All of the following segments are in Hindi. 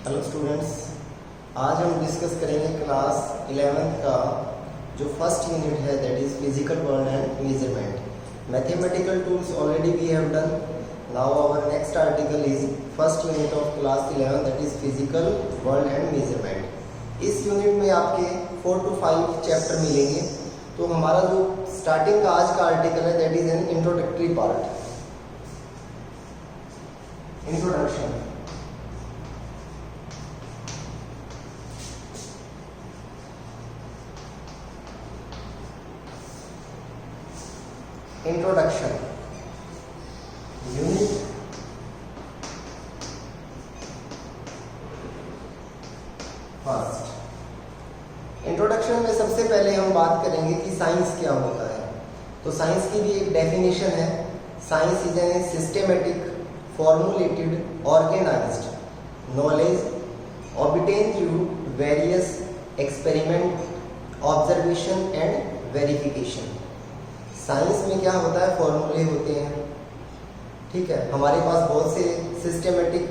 हेलो स्टूडेंट्स, आज हम डिस्कस करेंगे क्लास 11th का जो फर्स्ट यूनिट है, that is physical world and measurement. Mathematical tools already we have done. Now our next article is first unit of class 11, that is physical world and measurement. इस यूनिट में आपके 4 to 5 चैप्टर मिलेंगे। तो हमारा जो स्टार्टिंग का आज का आर्टिकल है, that is an introductory part, introduction. Introduction unit first. Introduction में सबसे पहले हम बात करेंगे कि साइंस क्या होता है। तो साइंस की भी एक डेफिनेशन है। Science is an systematic, formulated, organised knowledge obtain through various experiment, observation and verification. Science में क्या होता है, फॉर्मूले होते हैं, ठीक है। हमारे पास बहुत से सिस्टेमेटिक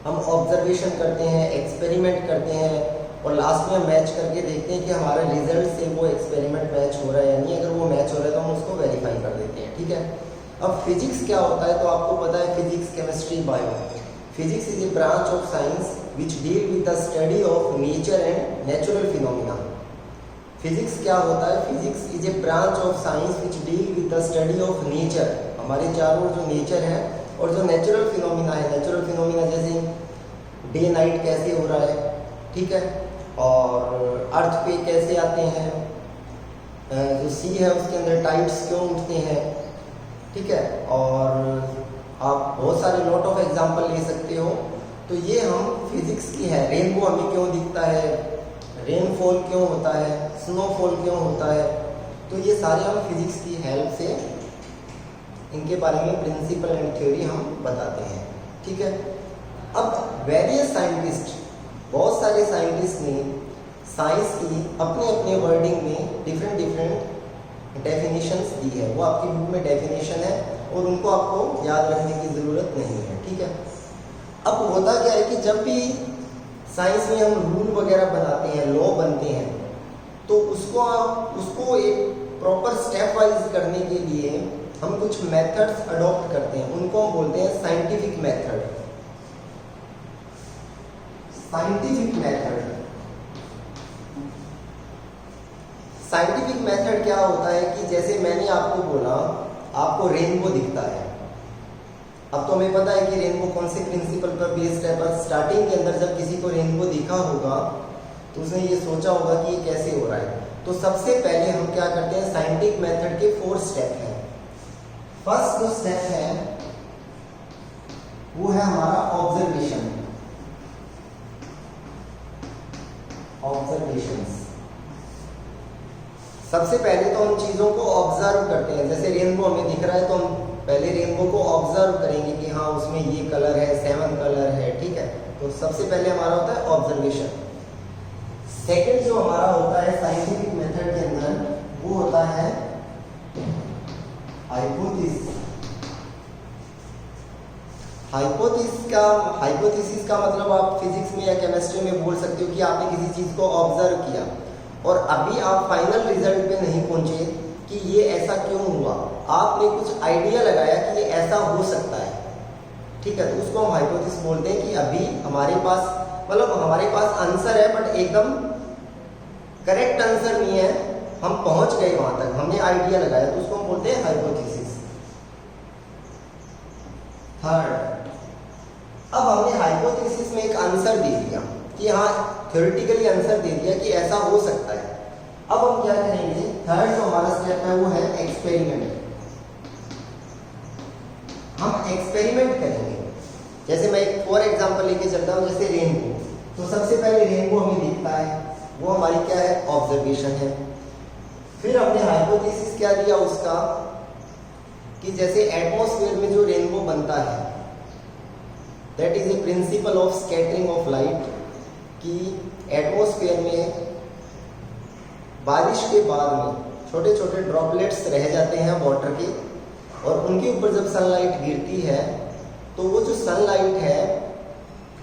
हम ऑब्जर्वेशन करते हैं, एक्सपेरिमेंट करते हैं और लास्ट में हम मैच करके देखते हैं कि हमारे रिजल्ट से वो एक्सपेरिमेंट मैच हो रहा है या नहीं। अगर वो मैच हो रहा है तो हम उसको वेरीफाई कर देते हैं, ठीक है। अब फिजिक्स क्या होता है, तो आपको पता है physics, chemistry, bio. Physics is a branch of science which deal with the study of nature and natural phenomena. Physics क्या होता है, physics is a branch of science which deal with the study of nature, हमारे चारों जो नेचर है, और जो नेचुरल फिनोमिना है, नेचुरल फिनोमिना जैसे डे नाइट कैसे हो रहा है, ठीक है, और अर्थ पे कैसे आते हैं, जो सी है उसके अंदर टाइड्स क्यों उठते हैं, ठीक है। और आप बहुत सारे लॉट ऑफ एग्जांपल ले सकते हो। तो ये हम फिजिक्स की है। रेनबो हमें क्यों दिखता है, रेनफॉल क्यों होता है, स्नोफॉल क्यों होता है, तो ये सारे हम फिजिक्स की हेल्प से इनके बारे में प्रिंसिपल एंड थ्योरी हम बताते हैं, ठीक है। अब वेरियस साइंटिस्ट, बहुत सारे साइंटिस्ट ने साइंस की अपने अपने वर्डिंग में डिफरेंट डेफिनेशंस दी है। वो आपकी बुक में डेफिनेशन है और उनको आपको याद रखने की ज़रूरत नहीं है, ठीक है। अब होता क्या है कि जब भी साइंस में हम रूल वगैरह बनाते हैं, लॉ बनते हैं, तो उसको एक प्रॉपर स्टेप वाइज करने के लिए हम कुछ मेथड्स अडॉप्ट करते हैं। उनको हम बोलते हैं scientific method. Scientific method, scientific method क्या होता है कि जैसे मैंने आपको बोला, आपको रेनबो दिखता है। अब तो हमें पता है कि रेनबो कौन से प्रिंसिपल पर बेस्ड है, पर स्टार्टिंग के अंदर जब किसी को रेनबो दिखा होगा तो उसने ये सोचा होगा कि ये कैसे हो रहा है। तो सबसे पहले हम क्या करते हैं, साइंटिफिक मेथड के 4 स्टेप हैं। फर्स्ट जो स्टेप है वो है हमारा ऑब्जर्वेशन। ऑब्जर्वेशंस, सबसे पहले तो हम चीजों को ऑब्जर्व करते हैं। जैसे रेनबो हमें दिख रहा है तो हम पहले रेनबो को ऑब्जर्व करेंगे कि हाँ उसमें ये कलर है, 7 कलर है, ठीक है। तो सबसे पहले हमारा होता है ऑब्जर्वेशन। सेकंड जो हमारा होता है साइंटिफिक मेथड के अंदर, वो होता है हाइपोथेसिस। हाइपोथेसिस का मतलब आप फिजिक्स में या केमिस्ट्री में बोल सकते हो कि आपने किसी चीज को ऑब्जर्व किया और अभी आप फाइनल रिजल्ट पे नहीं पहुंचे कि ये ऐसा क्यों हुआ, आपने कुछ आइडिया लगाया कि ये ऐसा हो सकता है, ठीक है। तो उसको हम हाइपोथेसिस बोलते हैं कि अभी हमारे पास, मतलब हमारे पास आंसर है बट एकदम करेक्ट आंसर नहीं है, हम पहुंच गए वहां तक, हमने आइडिया लगाया, तो उसको हम बोलते हैं हाइपोथेसिस। थर्ड, अब हमने हाइपोथेसिस में एक आंसर दे दिया कि हाँ थ्योरेटिकली आंसर दे दिया कि ऐसा हो सकता है। अब हम क्या करेंगे, थर्ड जो हमारा स्टेप है वो है एक्सपेरिमेंट। हम एक्सपेरिमेंट करेंगे। जैसे मैं एक फॉर एग्जांपल लेके चलता हूँ, जैसे रेनबो। तो सबसे पहले रेनबो हमें दिखता है, वो हमारी क्या है, ऑब्जर्वेशन है। फिर हमने हाइपोथेसिस क्या दिया उसका, कि जैसे एटमॉस्फेयर में जो रेनबो बनता है, that is A principle of scattering of light, कि एटमॉस्फेयर में बारिश के बाद में छोटे छोटे ड्रॉपलेट्स रह जाते हैं वाटर के, और उनके ऊपर जब सनलाइट गिरती है तो वो जो सनलाइट है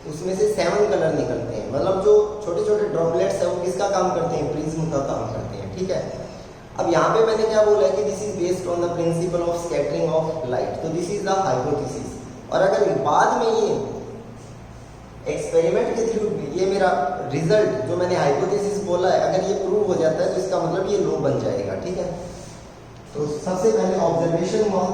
उस उसमें से 7 कलर निकलते हैं। मतलब जो छोटे छोटे ड्रॉपलेट्स हैं वो किसका काम करते हैं, प्रिज्म का काम करते हैं। ठीक है, अब यहाँ पे मैंने क्या बोला है कि this is based on the principle of scattering of light, तो दिस इज द हाइपोथेसिस। और अगर बाद में ये एक्सपेरिमेंट के थ्रू ये मेरा रिजल्ट जो मैंने हाइपोथेसिस बोला है अगर ये प्रूव हो जाता है तो इसका मतलब ये लो बन जाएगा। ठीक है, तो सबसे पहले ऑब्जर्वेशन हुआ,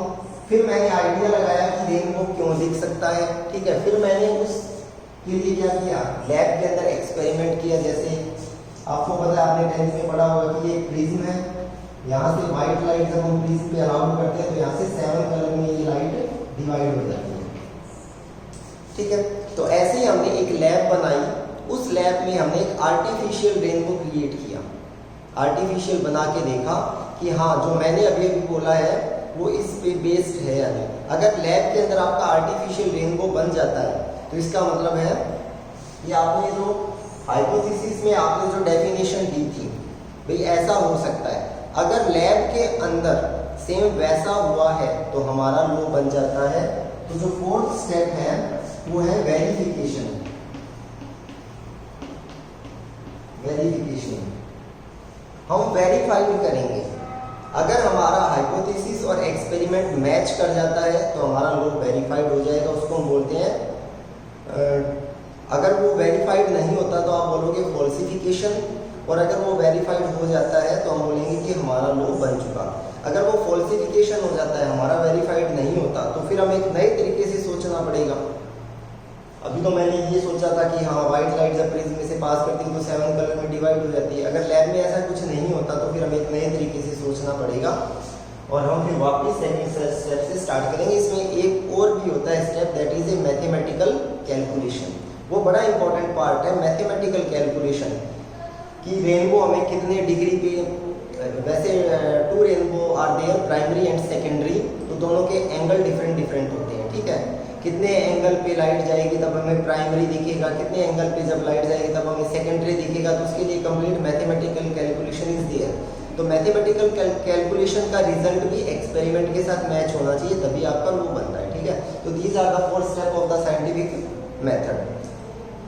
फिर मैंने आइडिया लगाया कि रेनबो क्यों दिख सकता है। ठीक है, फिर मैंने उसके लिए क्या किया, लैब के अंदर एक्सपेरिमेंट किया। जैसे आपको पता है, आपने 10th में पढ़ा होगा कि ये प्रिज्म है, यहाँ से व्हाइट लाइट जब हम प्रिज्म पे अलाउ करते हैं तो यहाँ से 7 कलर में ये लाइट डिवाइड हो जाती है। ठीक है, तो ऐसे ही हमने एक लैब बनाई, उस लैब में हमने एक आर्टिफिशियल रेनबो क्रिएट किया। आर्टिफिशियल बना के देखा कि हाँ जो मैंने अभी अभी बोला है वो इस पे बेस्ड है या नहीं। अगर लैब के अंदर आपका आर्टिफिशियल रेनबो बन जाता है तो इसका मतलब है कि आपने जो हाइपोथेसिस में आपने जो डेफिनेशन दी थी भाई ऐसा हो सकता है, अगर लैब के अंदर सेम वैसा हुआ है तो हमारा लो बन जाता है। तो जो 4th स्टेप है वो है वेरिफिकेशन। वेरिफिकेशन हम वेरीफाइड करेंगे, अगर हमारा हाइपोथेसिस और एक्सपेरिमेंट मैच कर जाता है तो हमारा लो वेरीफाइड हो जाएगा, उसको हम बोलते हैं। अगर वो वेरीफाइड नहीं होता तो आप बोलोगे फॉल्सिफिकेशन, और अगर वो वेरीफाइड हो जाता है तो हम बोलेंगे कि हमारा लो बन चुका। अगर वो फॉल्सिफिकेशन हो जाता है, हमारा वेरीफाइड नहीं होता, तो फिर हमें एक नए तरीके से सोचना पड़ेगा। अभी तो मैंने ये सोचा था कि हाँ व्हाइट लाइट जब प्रिज्म में से पास करती है तो 7 कलर में डिवाइड हो जाती है। अगर लैब में ऐसा कुछ नहीं होता तो फिर हमें एक नए तरीके से सोचना पड़ेगा और हम फिर वापस सेकंड स्टेप से स्टार्ट करेंगे। इसमें एक और भी होता है step, that is a mathematical calculation. वो बड़ा इंपॉर्टेंट पार्ट है मैथमेटिकल कैलकुलेशन कि रेनबो हमें कितने डिग्री पे, वैसे 2 rainbow are there, primary and secondary, तो दोनों के एंगल डिफरेंट होते हैं। ठीक है, कितने एंगल पे लाइट जाएगी तब हमें प्राइमरी दिखेगा, कितने एंगल पे जब लाइट जाएगी तब हमें सेकेंडरी दिखेगा, तो उसके लिए complete mathematical calculation is there. तो मैथमेटिकल कैलकुलेशन का रिजल्ट भी एक्सपेरिमेंट के साथ मैच होना चाहिए, तभी आपका लो बनता है। ठीक है, तो these are the 4 step of the scientific method.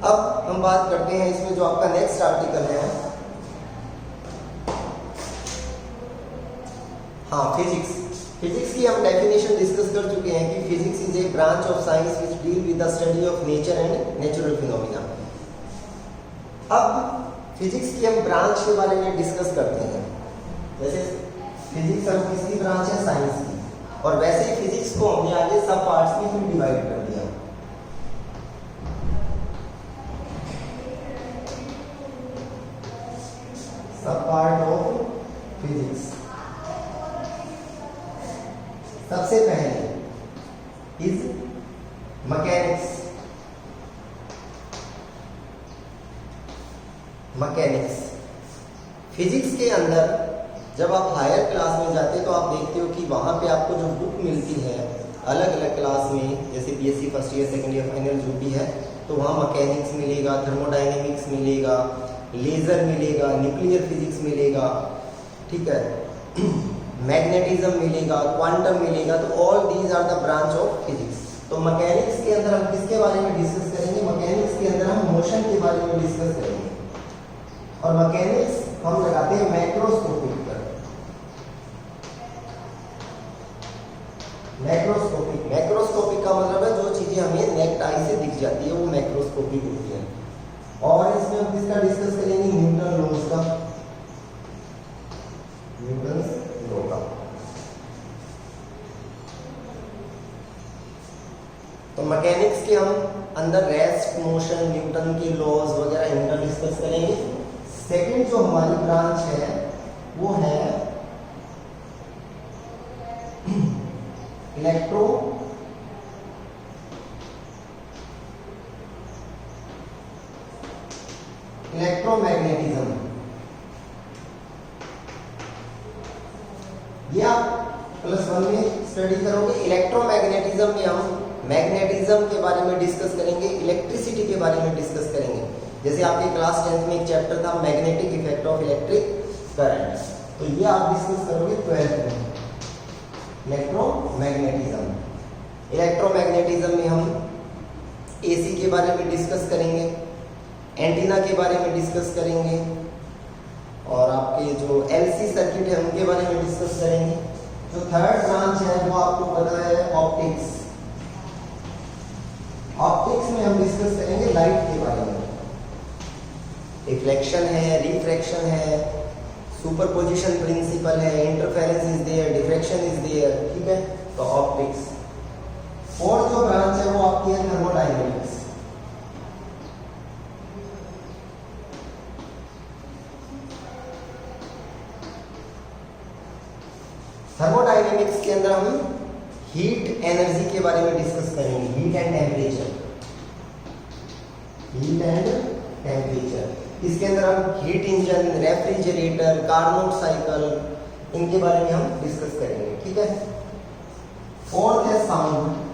अब हम बात करते हैं इसमें जो आपका नेक्स्ट आर्टिकल है, हाँ फिजिक्स। फिजिक्स की हम डेफिनेशन डिस्कस कर चुके हैं कि physics is a branch of science which deal with the study of nature and natural phenomena. अब फिजिक्स की हम ब्रांच के बारे में डिस्कस करते हैं। जैसे फिजिक्स हम किसकी ब्रांच है, साइंस की, और वैसे ही फिजिक्स को हमने आगे सब पार्ट्स में फिर डिवाइड कर दिया। सब पार्ट ऑफ फिजिक्स। सबसे पहले इज मैकेनिक्स। मैकेनिक्स फिजिक्स के अंदर जब आप हायर क्लास में जाते हैं तो आप देखते हो कि वहाँ पे आपको जो बुक मिलती है अलग अलग क्लास में, जैसे BSc first year second year final जो भी है, तो वहाँ मैकेनिक्स मिलेगा, थर्मोडायनेमिक्स मिलेगा, लेजर मिलेगा, न्यूक्लियर फिजिक्स मिलेगा, ठीक है, मैग्नेटिज्म मिलेगा, क्वांटम मिलेगा। तो all these are the branch of physics. तो मैकेनिक्स के अंदर हम किसके बारे में डिस्कस करेंगे, मैकेनिक्स के अंदर हम मोशन के बारे में डिस्कस करेंगे। और मैकेनिक्स हम लगाते हैं मैक्रोस्कोपिक पर। मैक्रोस्कोपिक का मतलब है जो चीजें हमें नेक्ड आई से दिख जाती है वो मैक्रोस्कोपिक होती है। और इसमें हम किसका डिस्कस करेंगे, न्यूटन लॉज का, न्यूटन लॉ का। तो मैकेनिक्स के हम अंदर रेस्ट, मोशन, न्यूटन के लॉज वगैरह इनका डिस्कस करेंगे। सेकंड जो हमारी ब्रांच है वो है इलेक्ट्रोमैग्नेटिज्म। ये आप +1 में स्टडी करोगे। इलेक्ट्रोमैग्नेटिज्म में हम मैग्नेटिज्म के बारे में डिस्कस करेंगे, इलेक्ट्रिसिटी के बारे में डिस्कस करेंगे। जैसे आपके क्लास 10th में एक चैप्टर था magnetic effect of electric current, तो ये आप डिस्कस करोगे 12th में, इलेक्ट्रोमैग्नेटिज्म। इलेक्ट्रोमैग्नेटिज्म में हम एसी के बारे में डिस्कस करेंगे, एंटीना के बारे में डिस्कस करेंगे, और आपके जो एलसी सर्किट है उनके बारे में डिस्कस करेंगे। जो थर्ड ब्रांच है वो आपको पता है ऑप्टिक्स। ऑप्टिक्स में हम डिस्कस करेंगे लाइट के बारे में। रिफ्लेक्शन है, रिफ्रैक्शन है, सुपरपोजिशन प्रिंसिपल है, interference is there, diffraction is there, ठीक है। तो ऑप्टिक्स। फोर्थ जो ब्रांच है वो आपकी है थर्मोडायनेमिक्स। थर्मोडायनेमिक्स के अंदर हम हीट एनर्जी के बारे में डिस्कस करेंगे, heat and temperature, heat and temperature. इसके अंदर हम heat engine, refrigerator, Carnot cycle, इनके बारे में हम डिस्कस करेंगे, ठीक है। फोर्थ है साउंड।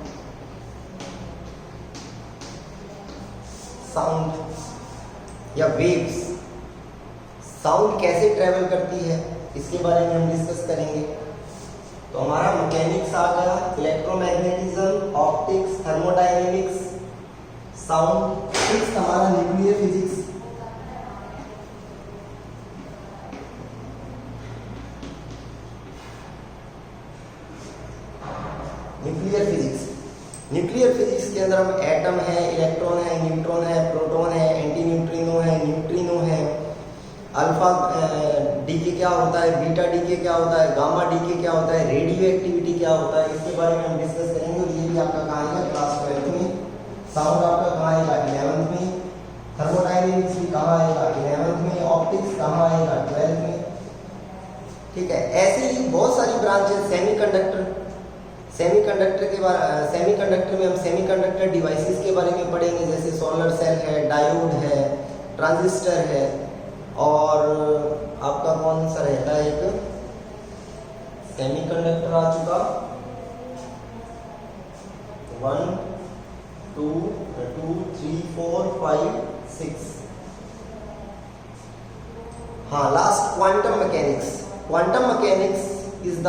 साउंड या वेव्स, साउंड कैसे ट्रेवल करती है इसके बारे में हम डिस्कस करेंगे। तो हमारा मैकेनिक्स आ गया, electromagnetism, optics, thermodynamics, sound. Sixth हमारा nuclear physics. Nuclear physics, nuclear physics के अंदर हम एटम है, इलेक्ट्रॉन है, न्यूट्रॉन है, प्रोटॉन है, एंटी न्यूट्रिनो है, न्यूट्रिनो है, अल्फा डीके क्या होता है, बीटा डीके क्या होता है, गामा डीके क्या होता है, रेडियो एक्टिविटी क्या होता है, इसके बारे में हम डिस्कस करेंगे। और ये भी आपका कहाँ आएगा क्लास 12 में। साउंड आपका कहाँ आएगा 11th में, थर्मोडायनेमिक्स भी कहाँ आएगा 11th में, ऑप्टिक्स कहाँ आएगा 12th में, ठीक है। ऐसे ही बहुत सारी ब्रांचेस। सेमीकंडक्टर, सेमीकंडक्टर के बारे, सेमीकंडक्टर में हम सेमीकंडक्टर डिवाइसेस के बारे में पढ़ेंगे, जैसे सोलर सेल है, डायोड है, ट्रांजिस्टर है, और आपका कौन सा रहता है, एक सेमीकंडक्टर आ चुका 1 2 3 4 5 6। हाँ, last quantum mechanics. Quantum mechanics is the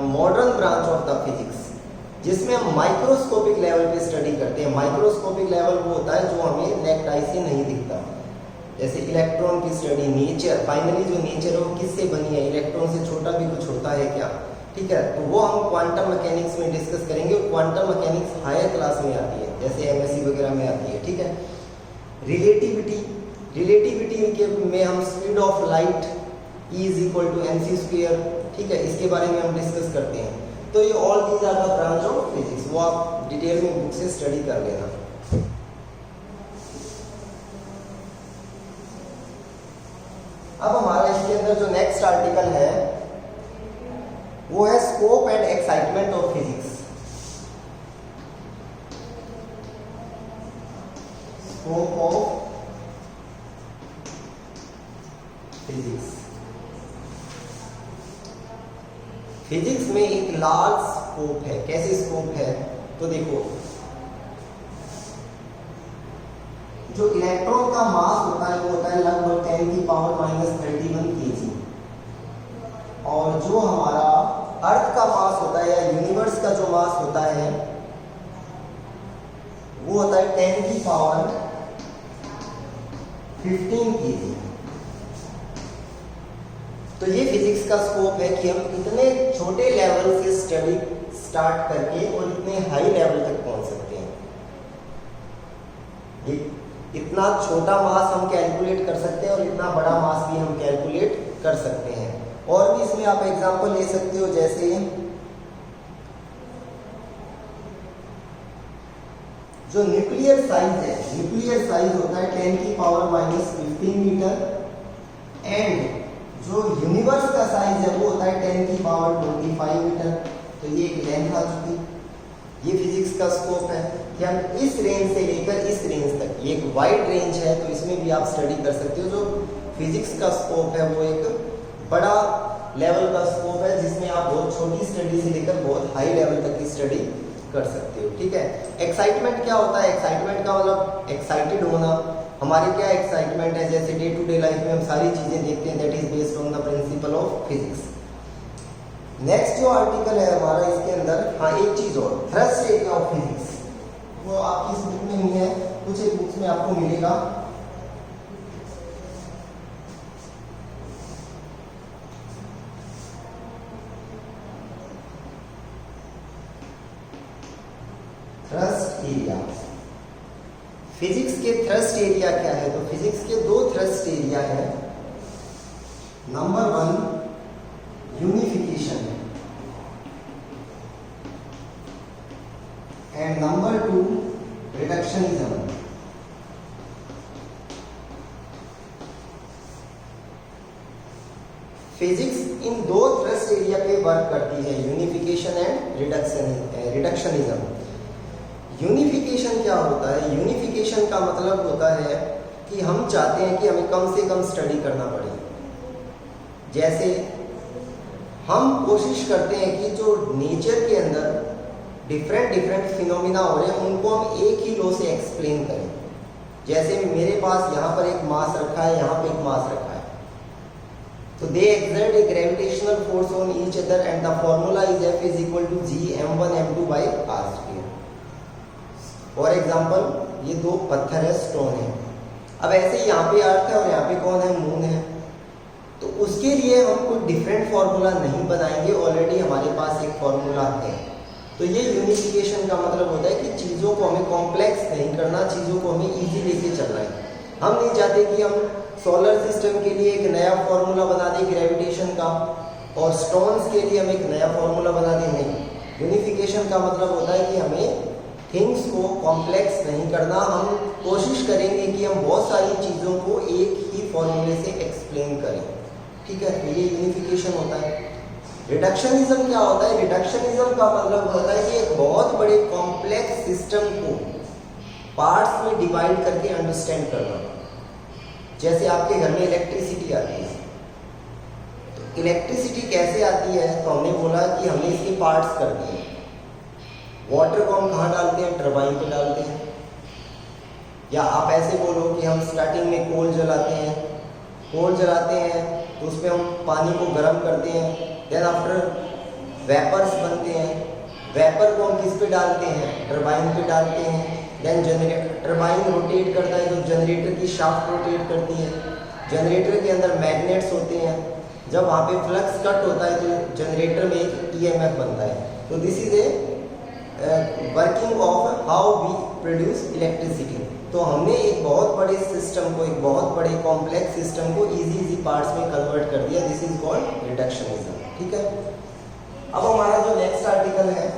modern branch of the physics, जिसमें हम माइक्रोस्कोपिक लेवल पे स्टडी करते हैं। माइक्रोस्कोपिक लेवल वो होता है जो हमें नेक्ड आई से नहीं दिखता, जैसे इलेक्ट्रॉन की स्टडी, नेचर, फाइनली जो नेचर है वो किससे बनी है, इलेक्ट्रॉन से छोटा भी कुछ होता है क्या, ठीक है। तो वो हम क्वांटम मैकेनिक्स में डिस्कस करेंगे। क्वांटम मैकेनिक्स हायर क्लास में आती है, जैसे एमएससी वगैरह में आती है, ठीक है। रिलेटिविटी, रिलेटिविटी के में हम speed of light E = mc², ठीक है, इसके बारे में हम डिस्कस करते हैं। तो ये all these are the branch of physics, वो आप डिटेल में बुक से स्टडी कर लेना। अब हमारा इसके अंदर जो नेक्स्ट आर्टिकल है वो है scope and excitement of physics. Scope of physics. Physics में एक लार्ज स्कोप है। कैसे स्कोप है, तो देखो, जो इलेक्ट्रॉन का मास होता है वो होता है लगभग 10⁻³ kg, और जो हमारा अर्थ का मास होता है या यूनिवर्स का जो मास होता है वो होता है 10⁻15 kg। तो ये फिजिक्स का स्कोप है कि हम इतने छोटे लेवल से स्टडी स्टार्ट करके और इतने हाई लेवल तक पहुंच सकते हैं। इतना छोटा मास हम कैलकुलेट कर सकते हैं और इतना बड़ा मास भी हम कैलकुलेट कर सकते हैं। और भी इसमें आप एग्जांपल ले सकते हो, जैसे जो न्यूक्लियर साइज है, न्यूक्लियर साइज होता है 10⁻15 मीटर, एंड जो यूनिवर्स का साइज है वो होता है 10⁻25 मीटर। तो ये एक लेंथ आ चुकी। ये फिजिक्स का स्कोप है कि हम इस रेंज से लेकर इस रेंज तक, ये एक वाइड रेंज है, तो इसमें भी आप स्टडी कर सकते हो। जो फिजिक्स का स्कोप है वो एक बड़ा लेवल का स्कोप है, जिसमें आप बहुत छोटी स्टडी से लेकर बहुत हाई लेवल तक की स्टडी कर सकते हो, ठीक है। एक्साइटमेंट क्या होता है, एक्साइटमेंट का मतलब एक्साइटेड होना। हमारे क्या एक्साइटमेंट है, जैसे डे टू डे लाइफ में हम सारी चीजें देखते हैं, that is based on the principle of physics. Next जो आर्टिकल है हमारा इसके अंदर, हाँ एक चीज और, थ्रस्ट एरिया ऑफ फिजिक्स। वो आपकी इस बुक में नहीं है, कुछ एक बुक्स में आपको मिलेगा। थ्रस्ट एरिया, फिजिक्स के थ्रस्ट एरिया क्या है? तो फिजिक्स के दो थ्रस्ट एरिया है। Number 1 unification and number 2 reductionism. Physics in दो थ्रस्ट एरिया पे वर्क करती है, यूनिफिकेशन एंड रिडक्शनिज्म। यूनिफिकेशन क्या होता है? यूनिफिकेशन का मतलब होता है कि हम चाहते हैं कि हमें कम से कम स्टडी करना पड़े। जैसे हम कोशिश करते हैं कि जो नेचर के अंदर डिफरेंट फिनोमिना हो रहे हैं उनको हम एक ही लॉ से एक्सप्लेन करें। जैसे मेरे पास यहाँ पर एक मास रखा है, यहाँ पे एक मास रखा है, तो they exert a gravitational force on each other and the formula is F is equal to G m1 m2 by r square. For example ये दो पत्थर है, स्टोन है। अब ऐसे यहाँ पे अर्थ है और यहाँ पे कौन है? मून है। तो उसके लिए हम कोई डिफरेंट फॉर्मूला नहीं बनाएंगे, ऑलरेडी हमारे पास एक फॉर्मूला है। तो ये यूनिफिकेशन का मतलब होता है कि चीज़ों को हमें कॉम्प्लेक्स नहीं करना, चीज़ों को हमें इजी लेके चलना है। हम नहीं चाहते कि हम सोलर सिस्टम के लिए एक नया फॉर्मूला बना दें ग्रेविटेशन का और स्टोन्स के लिए हम एक नया फॉर्मूला बना दें, नहीं। यूनिफिकेशन का मतलब होता है कि हमें थिंग्स को कॉम्प्लेक्स नहीं करना, हम कोशिश करेंगे कि हम बहुत सारी चीज़ों को एक ही फॉर्मूले से एक्सप्लेन करें, ठीक है। तो ये यूनिफिकेशन होता है। रिडक्शनिज्म क्या होता है? रिडक्शनिज्म का मतलब होता है कि एक बहुत बड़े कॉम्प्लेक्स सिस्टम को पार्ट्स में डिवाइड करके अंडरस्टैंड करना। जैसे आपके घर में इलेक्ट्रिसिटी आती है, तो इलेक्ट्रिसिटी कैसे आती है? तो हमने बोला कि हमने इसके पार्ट्स कर दिए। वाटर को हम कहाँ डालते हैं? टरबाइन पे डालते हैं। या आप ऐसे बोलो कि हम स्टार्टिंग में कोल जलाते हैं, कोल जलाते हैं तो उसमें हम पानी को गर्म करते हैं, देन आफ्टर वेपर्स बनते हैं। वेपर को हम किस पे डालते हैं? टरबाइन पे डालते हैं। देन जनरेटर, टरबाइन रोटेट करता है तो जनरेटर की शाफ्ट रोटेट करती है। जनरेटर के अंदर मैग्नेट्स होते हैं, जब वहाँ पे फ्लक्स कट होता है तो जनरेटर में एक EMF बनता है। तो this is a working of how we produce electricity. तो हमने एक बहुत बड़े सिस्टम को, एक बहुत बड़े कॉम्प्लेक्स सिस्टम को इजी पार्ट्स में कन्वर्ट कर दिया। दिस इज कॉल्ड रिडक्शनिज्म, ठीक है। अब हमारा जो नेक्स्ट आर्टिकल है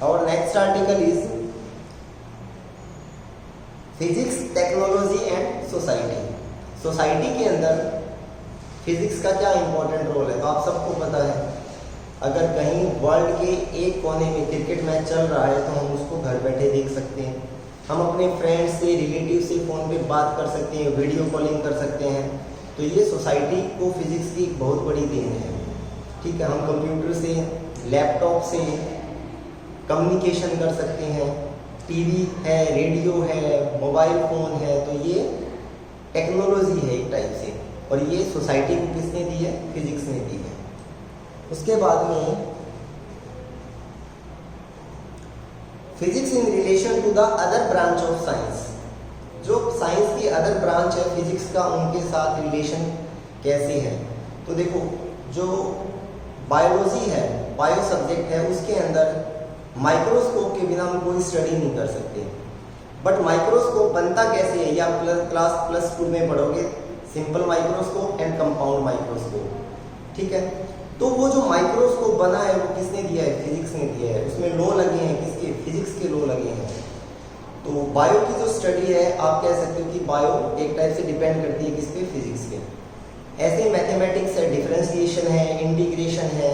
और next article is physics, technology and society. Society के अंदर फिजिक्स का क्या इंपॉर्टेंट रोल है? तो आप सबको पता है, अगर कहीं वर्ल्ड के एक कोने में क्रिकेट मैच चल रहा है तो हम उसको घर बैठे देख सकते हैं। हम अपने फ्रेंड्स से, रिलेटिव से फ़ोन पे बात कर सकते हैं, वीडियो कॉलिंग कर सकते हैं। तो ये सोसाइटी को फिजिक्स की बहुत बड़ी देन है, ठीक है। हम कंप्यूटर से, लैपटॉप से कम्युनिकेशन कर सकते हैं, टीवी है, रेडियो है, मोबाइल फ़ोन है। तो ये टेक्नोलॉजी है एक टाइप से, और ये सोसाइटी को किसने दी है? फिजिक्स ने दी है। उसके बाद में physics in relation to the other branch of science. जो साइंस की अदर ब्रांच है फिजिक्स का, उनके साथ रिलेशन कैसे है? तो देखो, जो बायोलॉजी है, बायो सब्जेक्ट है, उसके अंदर माइक्रोस्कोप के बिना हम कोई स्टडी नहीं कर सकते। बट माइक्रोस्कोप बनता कैसे है? या क्लास प्लस स्कूल में पढ़ोगे, simple microscope and compound microscope, ठीक है। तो वो जो माइक्रोस्कोप बना है वो किसने दिया है? फिजिक्स ने दिया है। उसमें लॉ लगे हैं, किसके? फिजिक्स के लॉ लगे हैं। तो बायो की जो स्टडी है, आप कह सकते हो कि बायो एक टाइप से डिपेंड करती है किस पे? फिजिक्स पे। ऐसे मैथमेटिक्स है, डिफरेंशिएशन है, इंटीग्रेशन है।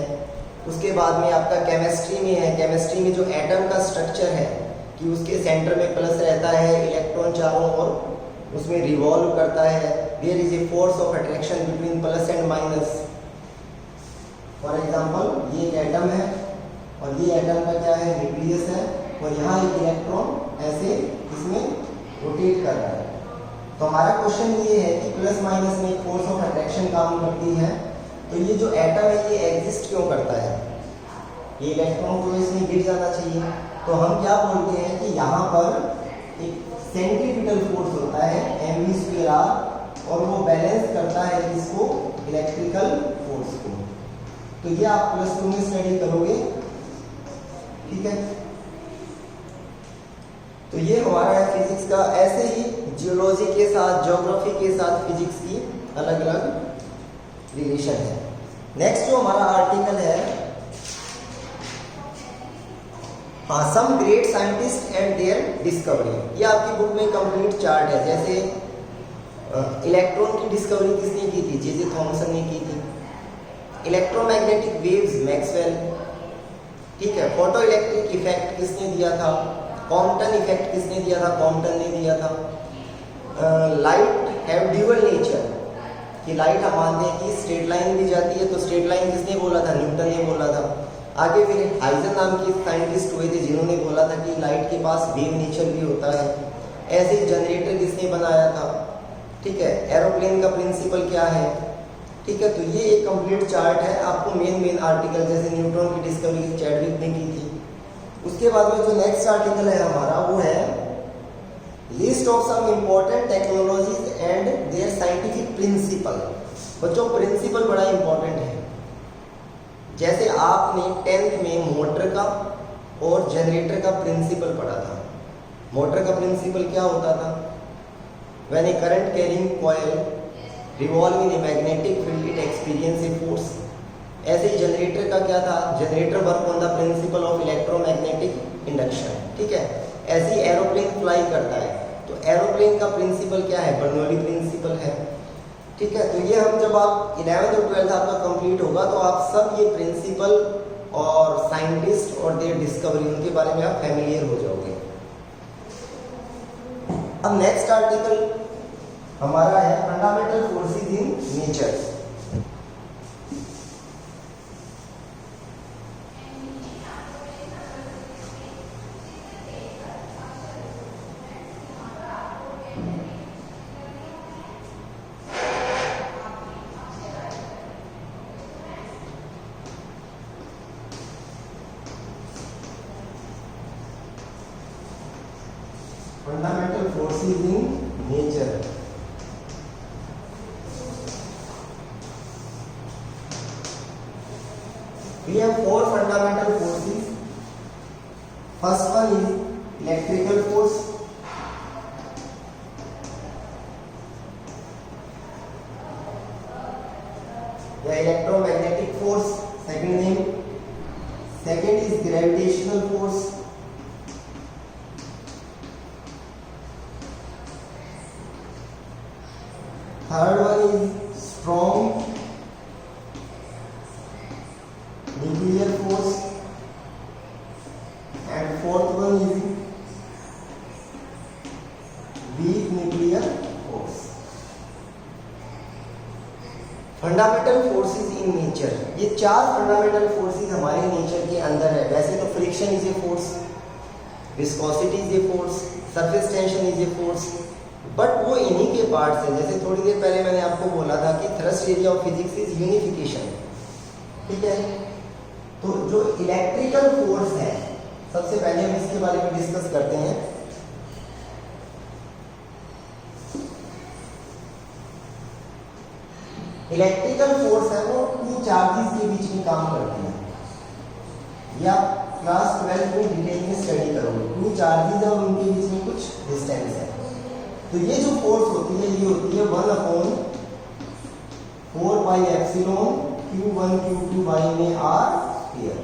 उसके बाद में आपका केमिस्ट्री में है, केमिस्ट्री में जो एटम का स्ट्रक्चर है कि उसके सेंटर में प्लस रहता है, इलेक्ट्रॉन चारों ओर उसमें रिवॉल्व करता है। There is a force of attraction between plus and minus. For example, ये एक एटम है और ये एटम का क्या है? न्यूक्लियस है, और यहाँ एक इलेक्ट्रॉन ऐसे इसमें रोटेट कर रहा है। तो हमारा क्वेश्चन ये है कि प्लस माइनस में फोर्स ऑफ अट्रैक्शन काम करती है, तो ये जो एटम है ये एग्जिस्ट क्यों करता है, ये इलेक्ट्रॉन को इसमें गिर जाना चाहिए। तो हम क्या बोलते हैं कि यहाँ पर एक सेंट्रीपिटल फोर्स होता है mv²r और वो बैलेंस करता है इसको इलेक्ट्रिकल फोर्स को। तो ये आप +2 में स्टडी करोगे, ठीक है। तो ये हमारा है फिजिक्स का। ऐसे ही जियोलॉजी के साथ, ज्योग्राफी के साथ फिजिक्स की अलग अलग रिलेशन है। नेक्स्ट जो हमारा आर्टिकल है, हाँ, some great scientist and their discovery. ये आपकी बुक में कंप्लीट चार्ट है। जैसे इलेक्ट्रॉन की डिस्कवरी किसने की थी, जे थॉमसन ने की थी। इलेक्ट्रोमैग्नेटिक वेव्स, मैक्सवेल, ठीक है। फोटो इलेक्ट्रिक इफेक्ट किसने दिया था, कॉम्पटन इफेक्ट किसने दिया था, कॉम्पटन ने दिया था। लाइट हैव ड्यूअल नेचर, कि लाइट हम मानते हैं कि स्ट्रेट लाइन भी जाती है, तो स्ट्रेट लाइन किसने बोला था, न्यूटन ने बोला था। आगे फिर हाइजन नाम के साइंटिस्ट हुए थे जिन्होंने बोला था कि लाइट के पास वेव नेचर भी होता है। ऐसे जनरेटर किसने बनाया था, ठीक है। एरोप्लेन का प्रिंसिपल क्या है, ठीक है। तो ये एक कंप्लीट चार्ट है। आपको मेन आर्टिकल जैसे न्यूट्रॉन की डिस्कवरी चैडविक ने की थी। उसके बाद में जो नेक्स्ट आर्टिकल है हमारा वो है list of some important technologies and their scientific principle. बच्चों प्रिंसिपल बड़ा इंपॉर्टेंट है। जैसे आपने 10th में मोटर का और जनरेटर का प्रिंसिपल पढ़ा था। मोटर का प्रिंसिपल क्या होता था, when A current carrying coil revolve in a magnetic field it experience a force. ऐसे ही जनरेटर का क्या था, generator work on the principle of electromagnetic induction, ठीक है। ऐसे ही एरोप्लेन फ्लाई करता है, तो एरोप्लेन का प्रिंसिपल क्या है, बर्नौली प्रिंसिपल है, ठीक है। तो ये हम जब आप 11th और 12th आपका कंप्लीट होगा तो आप सब ये प्रिंसिपल और साइंटिस्ट और देयर डिस्कवरी उनके बारे में आप फैमिलियर हो जाओगे। अब नेक्स्ट आर्टिकल हमारा है fundamental forces in nature. Fundamental forces in nature. We have 4 fundamental forces. First one is electrical force. The electromagnetic force, second name. Second is gravitational force. Third one is strong nuclear force, and fourth one is weak nuclear force. Fundamental forces in nature, ये 4 फंडामेंटल फोर्सेस हमारे नेचर के अंदर है। वैसे तो friction is a force, viscosity is a force, surface tension is a force, but वो इन्हीं के पार्ट्स हैं। जैसे थोड़ी देर पहले मैंने आपको बोला था कि thrust area of physics is unification, ठीक है। तो जो इलेक्ट्रिकल फोर्स है, सबसे पहले हम इसके बारे में डिस्कस करते हैं। इलेक्ट्रिकल फोर्स है वो 2 चार्जेस के बीच में काम करती है। या क्लास 12 में डिटेल में स्टडी करोगे। 2 चार्जेस है और उनके बीच में कुछ डिस्टेंस है। तो ये जो फोर्स होती है ये होती है 1/4 pi epsilon Q1 Q2 by में R स्क्वायर।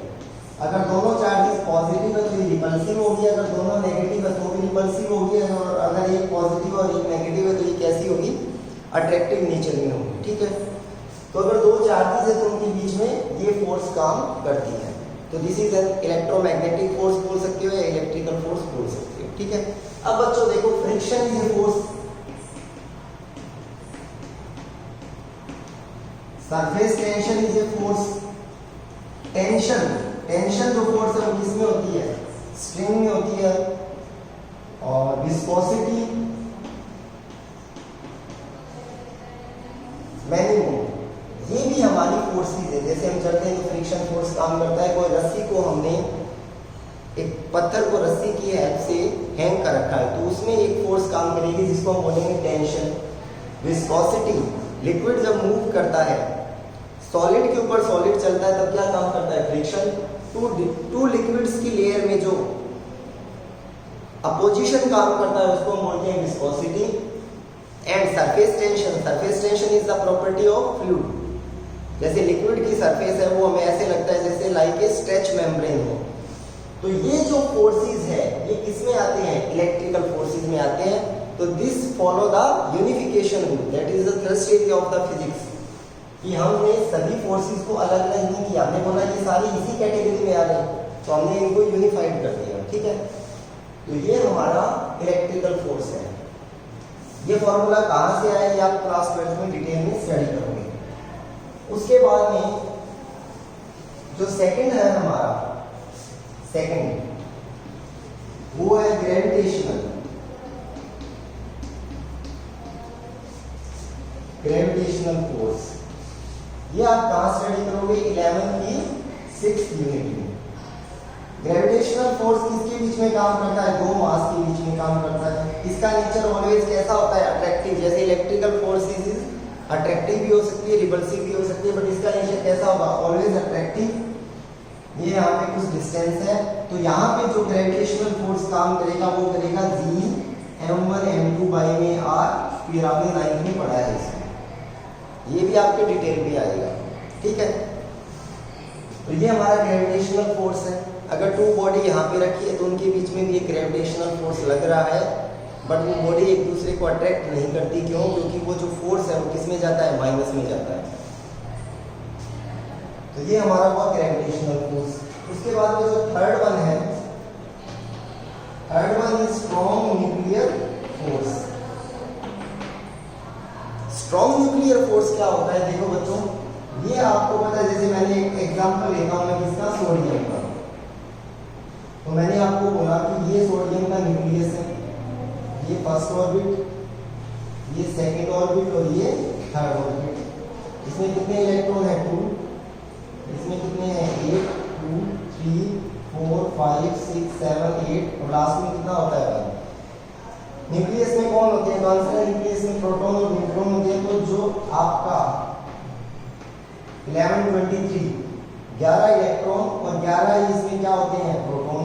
अगर दोनों चार्जेस पॉजिटिव है तो ये रिपल्सिव होगी, अगर दोनों नेगेटिव है तो भी रिपल्सिव होगी, और अगर एक पॉजिटिव और एक नेगेटिव है तो ये कैसी होगी, अट्रैक्टिव नेचर में होगी, ठीक है। तो अगर 2 चार्जेस है तो उनके बीच में ये फोर्स काम करती है। तो this is an electromagnetic force बोल सकते हो या इलेक्ट्रिकल फोर्स बोल सकते हो, ठीक है। अब बच्चों देखो, friction is a force, surface tension is a force. Tension जो फोर्स है वो किसमें होती है, स्ट्रिंग में होती है। और विस्कोसिटी मैनी, ये भी हमारी फोर्सेस है, जैसे हम चलते हैं तो फ्रिक्शन फोर्स काम करता है। कोई रस्सी को हमने, एक पत्थर को रस्सी की हेल्प से हैंग कर रखा है, तो उसमें एक फोर्स काम करेगी जिसको हम बोलेंगे टेंशन। विस्कोसिटी, लिक्विड जब मूव करता है, सॉलिड के ऊपर सॉलिड चलता है, तब क्या काम करता है? फ्रिक्शन। टू लिक्विड्स की लेयर में जो अपोजिशन काम करता है उसको हम बोलते हैं viscosity. And surface tension, surface tension is the property of fluid. जैसे लिक्विड की सरफेस है वो हमें ऐसे लगता है जैसे लाइक ए स्ट्रेच मेम्ब्रेन हो। तो ये जो फोर्सेस है ये किसमें आते हैं? इलेक्ट्रिकल फोर्सेस में आते हैं। तो this follow the unification rule, that is the third stage of the physics, कि हमने सभी फोर्सेस को अलग अलग नहीं किया, हमने बोला ये सारी इसी कैटेगरी में आ गए, तो हमने इनको यूनिफाइड कर दिया, ठीक है। तो ये हमारा इलेक्ट्रिकल फोर्स है। ये फॉर्मूला कहाँ से आया ये आप क्लास 12 में डिटेल में स्टडी करोगे। उसके बाद में जो सेकंड है हमारा, सेकंड वो है ग्रेविटेशनल फोर्स। ये आप कहाँ स्टडी करोगे? 11th की 6th यूनिट में। ग्रेविटेशनल फोर्स किसके बीच में काम करता है? दो मास के बीच में काम करता है। इसका नेचर ऑलवेज कैसा होता है? अट्रैक्टिव। जैसे इलेक्ट्रिकल फोर्स इज अट्रैक्टिव भी हो सकती है, रिपल्सिव भी हो सकती है, बट इसका नेचर कैसा होगा? Always attractive. ये यहाँ पे कुछ डिस्टेंस है, तो यहाँ पे जो ग्रेविटेशनल फोर्स काम करेगा वो करेगा G m1 m2 बाई में r। फिर आपने 9th में पढ़ा है इसमें, ये भी आपके डिटेल में आएगा, ठीक है। तो ये हमारा ग्रेविटेशनल फोर्स है। अगर टू बॉडी यहाँ पे रखी है तो उनके बीच में भी एक ग्रेविटेशनल फोर्स लग रहा है, बट वो बॉडी एक दूसरे को अट्रैक्ट नहीं करती। क्यों? क्योंकि वो जो फोर्स है वो किस में जाता है? माइनस में जाता है। तो ये हमारा हुआ ग्रेविटेशनल फोर्स। उसके बाद में जो थर्ड वन है, third one is strong nuclear force. Strong nuclear force क्या होता है? देखो बच्चों, ये आपको पता है, जैसे मैंने एक एग्जांपल लेता हूं मैं किसका? सोडियम का। तो मैंने आपको बोला कि ये सोडियम का न्यूक्लियस है, ये फर्स्ट ऑर्बिट, ये सेकंड ऑर्बिट और ये थर्ड ऑर्बिट। इसमें कितने इलेक्ट्रॉन है? 2। इसमें कितने हैं? 8, 2, 3, 4, 5, 6, 7, 8 और लास्ट में कितना होता है? 1। न्यूक्लियस में कौन होते हैं? तो आंसर है न्यूक्लियस में प्रोटॉन और न्यूट्रॉन होते हैं। तो जो आपका 1123 11 इलेक्ट्रॉन और 11 इसमें क्या होते हैं? प्रोटॉन,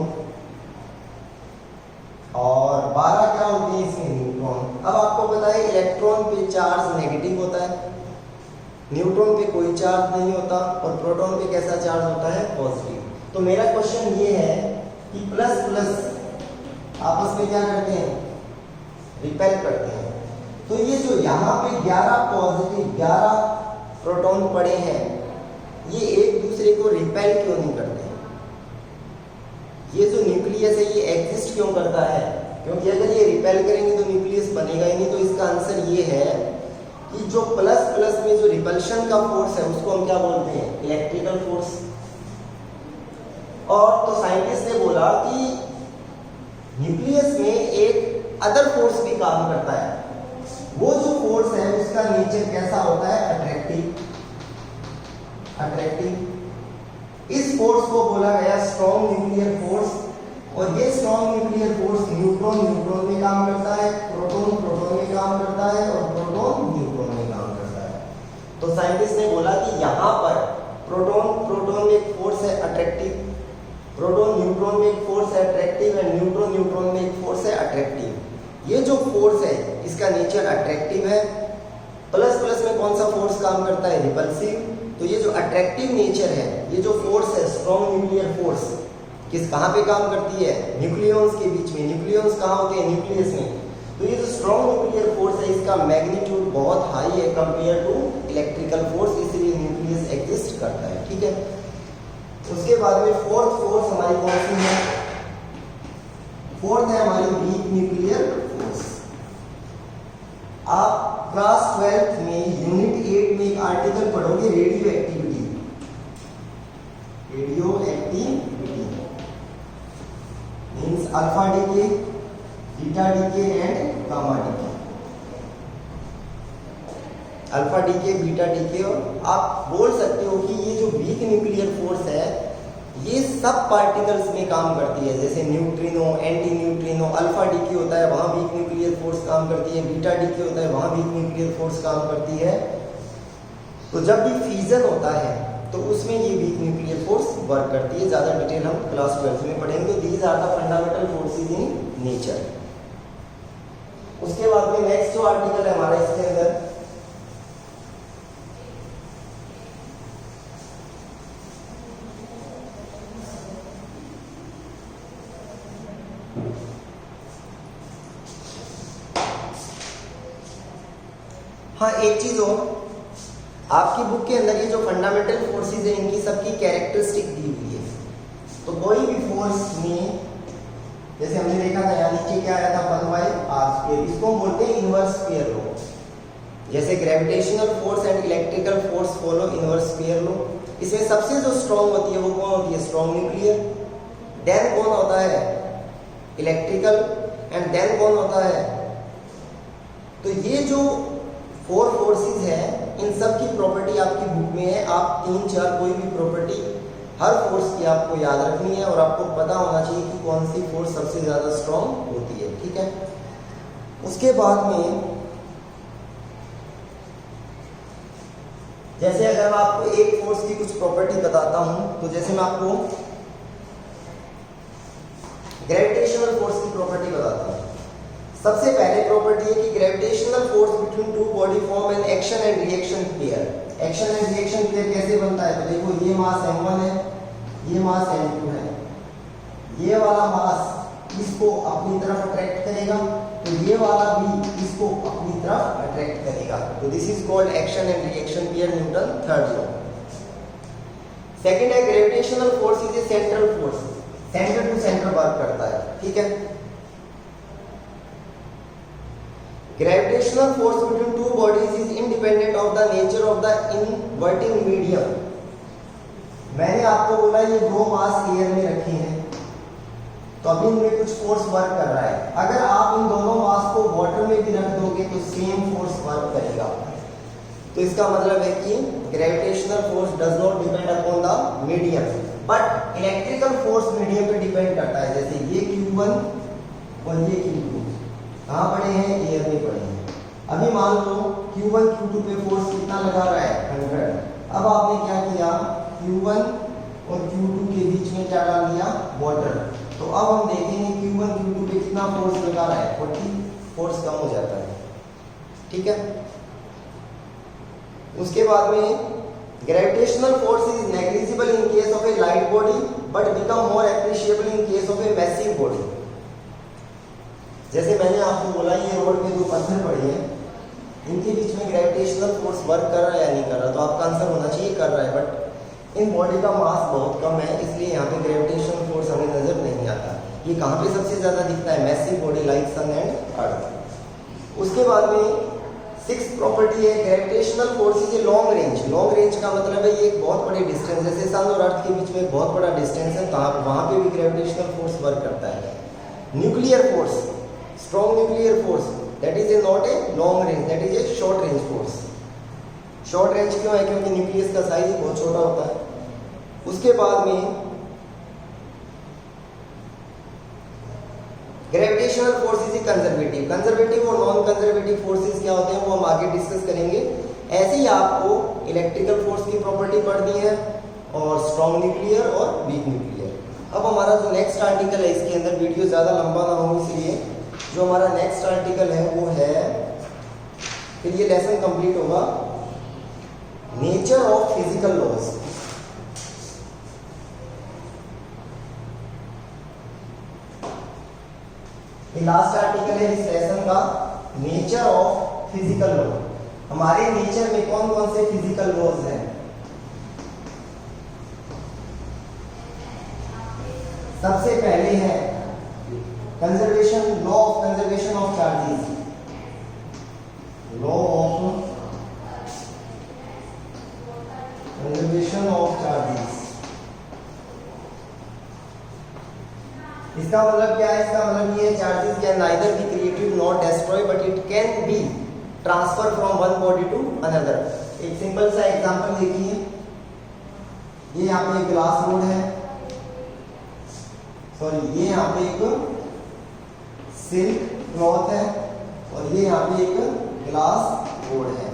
और 12 क्या होते हैं इसमें? न्यूट्रॉन। अब आपको पता है इलेक्ट्रॉन पे चार्ज नेगेटिव होता है, न्यूट्रॉन पे कोई चार्ज नहीं होता, और प्रोटॉन पे कैसा चार्ज होता है? पॉजिटिव। तो मेरा क्वेश्चन ये है कि प्लस प्लस आपस में क्या करते हैं? रिपेल करते हैं। तो ये जो यहाँ पे 11 पॉजिटिव 11 प्रोटॉन पड़े हैं, ये एक दूसरे को रिपेल क्यों नहीं करते? ये जो न्यूक्लियस है ये एग्जिस्ट क्यों करता है? क्योंकि अगर ये रिपेल करेंगे तो न्यूक्लियस बनेगा ही नहीं। तो इसका आंसर ये है कि जो प्लस प्लस में जो रिपल्शन का फोर्स है उसको हम क्या बोलते हैं? Electrical force. और तो साइंटिस्ट ने बोला कि न्यूक्लियस में एक अदर फोर्स भी काम करता है। वो जो फोर्स है उसका नेचर कैसा होता है? अट्रैक्टिव। इस फोर्स को बोला गया स्ट्रॉन्ग न्यूक्लियर फोर्स। और ये स्ट्रॉन्ग न्यूक्लियर फोर्स न्यूट्रॉन में काम करता है, प्रोटॉन में काम करता है, और प्रोटॉन न्यूट्रॉन में काम करता है। तो साइंटिस्ट ने बोला कि यहाँ पर प्रोटॉन में एक फोर्स है अट्रैक्टिव, प्रोटॉन न्यूट्रॉन में एक फोर्स है अट्रैक्टिव, एंड न्यूट्रॉन में एक फोर्स है अट्रैक्टिव। ये जो फोर्स है इसका नेचर अट्रैक्टिव है। प्लस प्लस में कौन सा फोर्स काम करता है? रिपल्सिव। तो ये जो अट्रैक्टिव नेचर है, ये जो फोर्स है स्ट्रॉन्ग न्यूक्लियर फोर्स, कहाँ पे काम करती है? न्यूक्लियॉन्स के बीच में। न्यूक्लियॉन्स कहाँ होते हैं? न्यूक्लियस में। तो ये जो स्ट्रॉन्ग न्यूक्लियर फोर्स है इसका मैग्नीट्यूड बहुत हाई है कंपेयर टू इलेक्ट्रिकल फोर्स, इसलिए न्यूक्लियस एग्जिस्ट करता है, ठीक है। उसके बाद में फोर्थ फोर्स हमारी कौन सी है? फोर्थ है हमारी वीक न्यूक्लियर फोर्स। आप क्लास 12th में यूनिट 8 में एक आर्टिकल पढ़ोगे, radioactivity means alpha decay, beta decay and gamma decay. Alpha decay, beta decay, और आप बोल सकते हो कि ये जो वीक न्यूक्लियर फोर्स है ये सब पार्टिकल्स में काम करती है। जैसे neutrino, anti neutrino, alpha decay होता है वहाँ वीक न्यूक्लियर फोर्स काम करती है, बीटा डीके होता है वहाँ वीक न्यूक्लियर फोर्स काम करती है। तो जब भी फ्यूजन होता है तो उसमें ये वीक न्यूक्लियर फोर्स वर्क करती है। ज़्यादा डिटेल हम क्लास 12 में पढ़ेंगे। These are the fundamental forces in nature. उसके बाद में नेक्स्ट जो आर्टिकल है हमारा इसके अंदर हाँ, एक चीज और, आपकी बुक के अंदर ये जो फंडामेंटल फोर्सेस है इनकी सबकी कैरेक्टरिस्टिक दी हुई है। तो कोई भी फोर्स में, जैसे हमने देखा था यहाँ नीचे क्या आया था, 1/r², इसको हम बोलते हैं इनवर्स स्क्वायर लॉ। जैसे gravitational force and electrical force follow inverse square law. इसमें सबसे जो स्ट्रॉन्ग होती है वो कौन होती है? Strong nuclear. देन कौन होता है? इलेक्ट्रिकल। एंड देन कौन होता है? तो ये जो 4 फोर्सेस है इन सब की प्रॉपर्टी आपकी बुक में है। आप 3-4 कोई भी प्रॉपर्टी हर फोर्स की आपको याद रखनी है और आपको पता होना चाहिए कि कौन सी फोर्स सबसे ज्यादा स्ट्रॉन्ग होती है। ठीक है। उसके बाद में जैसे अगर मैं आपको एक फोर्स की कुछ प्रॉपर्टी बताता हूं, तो जैसे मैं आपको ग्रेविटेशनल फोर्स की प्रॉपर्टी बताता हूं। सबसे पहले प्रॉपर्टी है कि gravitational force between two body form an action and reaction pair. Action and reaction pair कैसे बनता है? तो देखो, ये मास m1 है, ये मास m2 है। ये वाला मास इसको अपनी तरफ अट्रैक्ट करेगा, तो ये वाला भी इसको अपनी तरफ अट्रैक्ट करेगा। तो this is called action and reaction pair, Newton third law. Second है gravitational force is a central force, centre to centre work करता है। ठीक है। Gravitational force between two bodies is independent of the nature of the inverting medium। मैंने आपको बोला ये दो मास एयर में रखे हैं, तो अभी इनमें कुछ फोर्स वर्क कर रहा है। अगर आप इन दोनों मास को वाटर में भी रख दोगे तो सेम फोर्स वर्क करेगा। तो इसका मतलब है कि gravitational force does not depend upon the medium, but electrical force medium पे डिपेंड करता है। जैसे ये Q1 और ये Q2 कहाँ पड़े हैं? एयर में पड़े हैं। अभी मान लो Q1 Q2 पे फोर्स कितना लगा रहा है? 100। अब आपने क्या किया? Q1 और Q2 के बीच में क्या डाल दिया? वाटर। तो अब हम देखेंगे Q1 Q2 पे कितना फोर्स लगा रहा है? 40। फोर्स कम हो जाता है। ठीक है। उसके बाद में gravitational force is negligible in case of A light body but become more appreciable in case of a massive body. जैसे मैंने आपको बोला, ये रोड में दो पत्थर पड़े हैं, इनके बीच में ग्रेविटेशनल फोर्स वर्क कर रहा है या नहीं कर रहा? तो आपका आंसर होना चाहिए कर रहा है, बट इन बॉडी का मास बहुत कम है, इसलिए यहाँ पे ग्रेविटेशनल फोर्स हमें नजर नहीं आता। ये कहाँ पे सबसे ज्यादा दिखता है? Massive body like sun and earth. उसके बाद में 6th प्रॉपर्टी है gravitational force is a long range. Long range का मतलब है ये एक बहुत बड़ी डिस्टेंस, जैसे सन और अर्थ के बीच में एक बहुत बड़ा डिस्टेंस है, तो वहां पे भी ग्रेविटेशनल फोर्स वर्क करता है। Nuclear force, strong nuclear force, that is not a long range, that is a short range force। short range क्यों है? क्योंकि न्यूक्लियस का साइज बहुत छोटा होता है। उसके बाद में gravitational force is conservative. Conservative और नॉन कंजर्वेटिव फोर्सेस क्या होते हैं वो हम आगे डिस्कस करेंगे। ऐसे ही आपको इलेक्ट्रिकल फोर्स की प्रॉपर्टी पढ़नी है और स्ट्रॉन्ग न्यूक्लियर और वीक न्यूक्लियर। अब हमारा जो नेक्स्ट आर्टिकल है, इसके अंदर वीडियो ज्यादा लंबा ना हो, इसलिए जो हमारा नेक्स्ट आर्टिकल है वो है, फिर ये लेसन कंप्लीट होगा, नेचर ऑफ फिजिकल लॉज। ये लास्ट आर्टिकल है इस लेसन का, नेचर ऑफ फिजिकल लॉ। हमारे नेचर में कौन कौन से फिजिकल लॉज हैं? सबसे पहले है conservation, law of conservation of charges. Law of conservation of charges. इसका मतलब क्या है? इसका मतलब ये charges can neither be created not destroy but it can be transfer from one body to another. एक सिंपल सा एग्जांपल देखिए, ये यहाँ पे एक ग्लास रोड है, सॉरी ये यहाँ पे एक सिल्क क्लॉथ है और ये यहाँ पे एक ग्लास रोड है।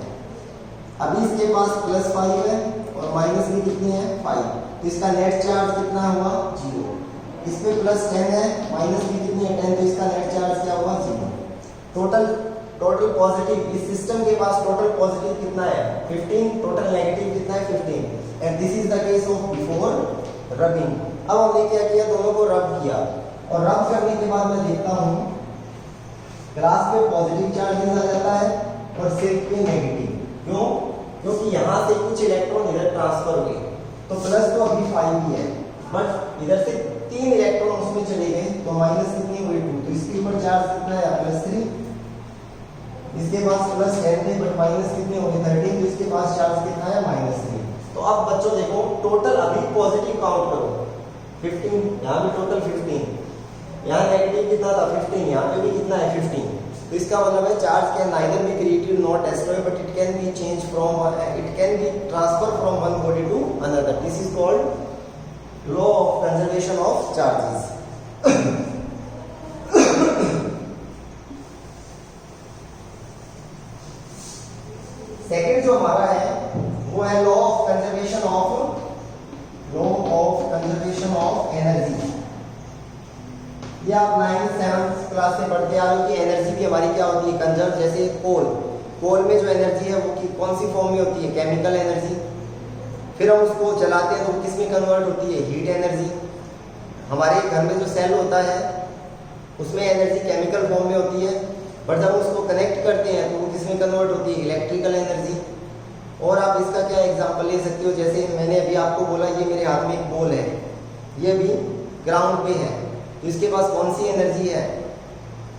अभी इसके पास +5 है और माइनस भी कितनी है 5, तो इसका नेट चार्ज कितना हुआ 0। इस पे +10 है, माइनस भी कितनी है 10, तो इसका नेट चार्ज क्या हुआ 0। टोटल पॉजिटिव, इस सिस्टम के पास टोटल पॉजिटिव कितना है 15, टोटल नेगेटिव कितना है 15। And this is the case of before rubbing. अब हमने क्या किया, दोनों को रब किया और रब करने के बाद मैं देखता हूँ ग्लास पे पॉजिटिव चार्ज आ जाता है और सिल्क पे नेगेटिव। क्यों? क्योंकि यहाँ से कुछ इलेक्ट्रॉन इधर ट्रांसफर हुए, तो प्लस तो अभी 5 ही है, बट इधर से 3 इलेक्ट्रॉन उसमें चले गए, तो माइनस कितनी हुई 2, तो इसके ऊपर चार्ज कितना है +3। इसके पास +10 थे बट माइनस कितने हो गए 13, तो इसके पास चार्ज कितना है -3। तो अब बच्चों देखो टोटल अभी पॉजिटिव काउंट करो 15, यहाँ भी टोटल 15, यहाँ नेगेटिव कितना था 15, यहाँ पे भी कितना है 15। तो इसका मतलब है charge can neither be created not destroyed but it can be change from it can be transfer from one body to another. This is called law of conservation of charges. Second जो हमारा है वो है law of conservation of energy. ये आप 9th 7th क्लास से पढ़ते आ रहे हो कि एनर्जी भी हमारी क्या होती है कंजर्व। जैसे कोल में जो एनर्जी है वो कौन सी फॉर्म में होती है केमिकल एनर्जी। फिर हम उसको जलाते हैं तो वो किस में कन्वर्ट होती है हीट एनर्जी। हमारे घर में जो सेल होता है उसमें एनर्जी केमिकल फॉर्म में होती है, बट जब उसको कनेक्ट करते हैं तो वो किस में कन्वर्ट होती है इलेक्ट्रिकल एनर्जी। और आप इसका क्या एग्जांपल ले सकते हो, जैसे मैंने अभी आपको बोला ये मेरे हाथ में एक बॉल है, ये भी ग्राउंड पे है, तो इसके पास कौन सी एनर्जी है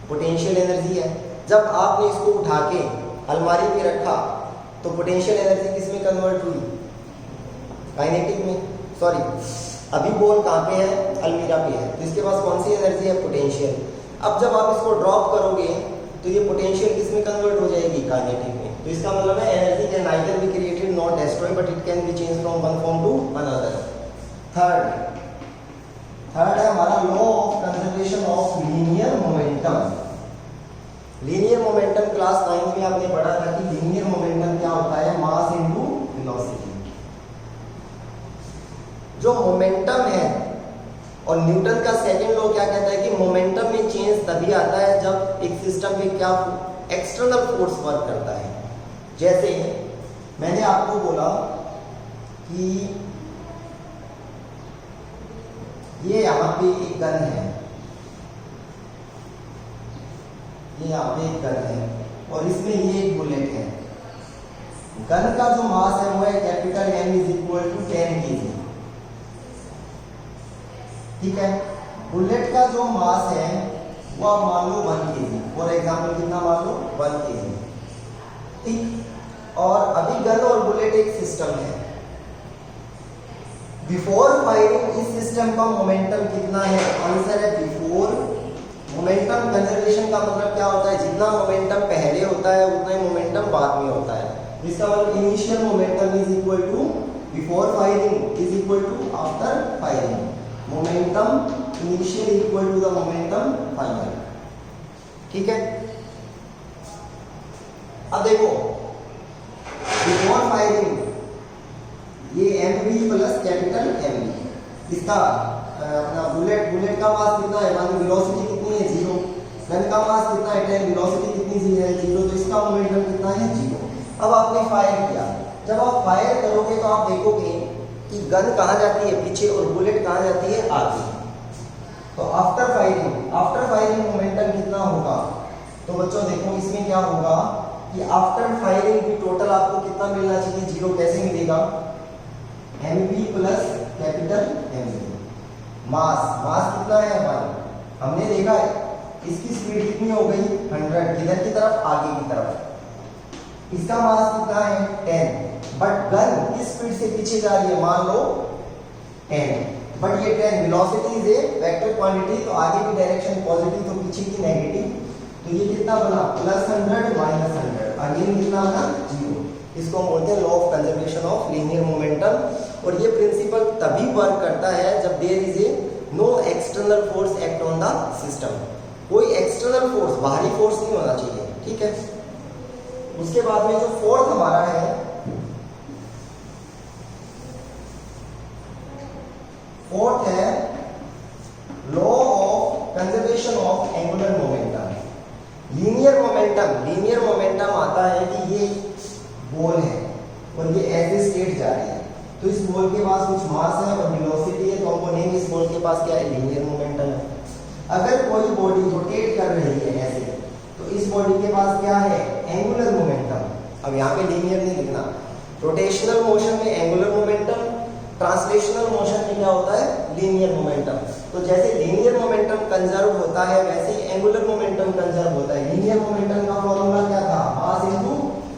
पोटेंशियल एनर्जी है। जब आपने इसको उठा के अलमारी पे रखा तो पोटेंशियल एनर्जी किस में कन्वर्ट हुई काइनेटिक में। सॉरी अभी बॉल कहाँ पे है अलमीरा पे है, तो इसके पास कौन सी एनर्जी है पोटेंशियल। अब जब आप इसको ड्रॉप करोगे तो ये पोटेंशियल किस में कन्वर्ट हो जाएगी काइनेटिक में। तो इसका मतलब है energy can neither be created not destroyed but it can be change from one form to another. Third है हमारा law of conservation of linear momentum. Linear momentum class 9 में आपने पढ़ा था कि लीनियर मोमेंटम क्या होता है मास इनटू वेलोसिटी। जो मोमेंटम है और न्यूटन का सेकंड लॉ क्या कहता है कि मोमेंटम में चेंज तभी आता है जब एक सिस्टम पे क्या एक्सटर्नल फोर्स वर्क करता है। जैसे मैंने आपको बोला कि ये यहाँ पे एक गन है, ये यहाँ पे एक गन है और इसमें ये एक बुलेट है। गन का जो मास है वो है capital M is equal to 10 kg। ठीक है, बुलेट का जो मास है वो आप मान लो 1 kg, फॉर एग्जाम्पल कितना मान लो 1 kg। ठीक, और अभी गन और बुलेट एक सिस्टम है। बिफोर फायरिंग इस सिस्टम का मोमेंटम कितना है, आंसर है बिफोर। मोमेंटम कंजर्वेशन का मतलब क्या होता है, जितना मोमेंटम पहले होता है उतना ही मोमेंटम बाद में होता है। इसका मतलब initial momentum is equal to before firing is equal to after firing. Momentum initial equal to the momentum final. ठीक है, अब देखो बिफोर फायरिंग ये mv प्लस कैपिटल mv। इसका अपना बुलेट का मास कितना है, मान लो वेलोसिटी कितनी है 0, गन का मास कितना है 10, वेलोसिटी कितनी है 0, तो इसका मोमेंटम कितना है 0। अब आपने फायर किया, जब आप फायर करोगे तो आप देखोगे कि गन कहाँ जाती है पीछे और बुलेट कहाँ जाती है आगे। तो आफ्टर फायरिंग मोमेंटम कितना होगा, तो बच्चों देखो इसमें क्या होगा कि आफ्टर फायरिंग भी टोटल आपको कितना मिलना चाहिए 0। कैसे मिलेगा mv प्लस कैपिटल mv। मास कितना है हमारा, हमने देखा है इसकी स्पीड कितनी हो गई 100, किधर की तरफ आगे की तरफ। इसका मास कितना है 10, बट गन किस स्पीड से पीछे जा रही है मान लो 10, बट ये 10 velocity is a vector quantity, तो आगे की डायरेक्शन पॉजिटिव तो पीछे की नेगेटिव। तो तो ये कितना बना +100 -100, अगेन कितना बना 0। इसको हम बोलते हैं law of conservation of linear momentum. और ये प्रिंसिपल तभी वर्क करता है जब there is a no external force act on the system. कोई एक्सटर्नल फोर्स, बाहरी फोर्स नहीं होना चाहिए, ठीक है। उसके बाद में जो फोर्थ हमारा है, फोर्थ है law of conservation of angular momentum. Linear momentum, linear momentum आता है कि ये बॉल है और ये ऐसे स्ट्रेट जा रही है, तो इस बॉल के पास कुछ मास है और वेलोसिटी है, तो हमको नेम इस बॉल के पास क्या है, लीनियर मोमेंटम है। अगर कोई बॉडी रोटेट कर रही है ऐसे, तो इस बॉडी के पास क्या है, एंगुलर मोमेंटम। अब यहाँ पे लीनियर नहीं लिखना, रोटेशनल मोशन में एंगुलर मोमेंटम, ट्रांसलेशनल मोशन में क्या होता है, लीनियर मोमेंटम। तो जैसे लीनियर मोमेंटम कंजर्व होता है वैसे ही एंगुलर मोमेंटम कंजर्व होता है। लीनियर मोमेंटम का फॉर्मूला क्या था, mass into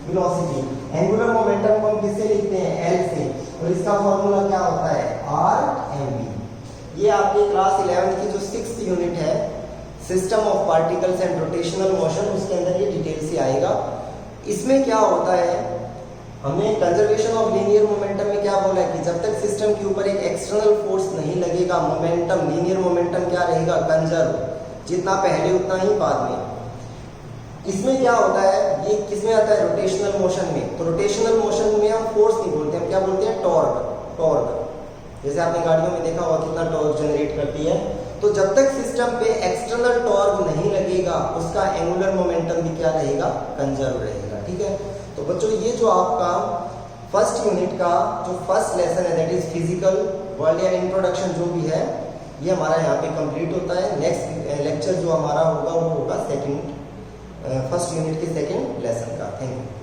velocity. Angular momentum को हम किससे लिखते हैं, एल से, और इसका फॉर्मूला क्या होता है, r/mv। ये आपके क्लास 11 की जो 6th यूनिट है, system of particles and rotational motion, उसके अंदर ये डिटेल से आएगा। इसमें क्या होता है, हमने कंजर्वेशन ऑफ लीनियर मोमेंटम में क्या बोला है कि जब तक सिस्टम के ऊपर एक एक्सटर्नल फोर्स नहीं लगेगा, मोमेंटम, लीनियर मोमेंटम क्या रहेगा, कंजर्व, जितना पहले उतना ही बाद में। इसमें क्या होता है, ये किसमें आता है, रोटेशनल मोशन में। तो रोटेशनल मोशन में हम फोर्स नहीं बोलते, हम क्या बोलते हैं, टॉर्क। टॉर्क जैसे आपने गाड़ियों में देखा होगा कितना टॉर्क जनरेट करती है। तो जब तक सिस्टम पे एक्सटर्नल टॉर्क नहीं लगेगा, उसका एंगुलर मोमेंटम भी क्या रहेगा, कंजर्व रहेगा, ठीक है। तो बच्चों ये जो आपका फर्स्ट यूनिट का जो फर्स्ट लेसन है, दैट इज फिजिकल वर्ल्ड या इंट्रोडक्शन जो भी है, ये हमारा यहाँ पे कंप्लीट होता है। नेक्स्ट लेक्चर जो हमारा होगा वो होगा फर्स्ट यूनिट के सेकंड लेसन का। Thank you.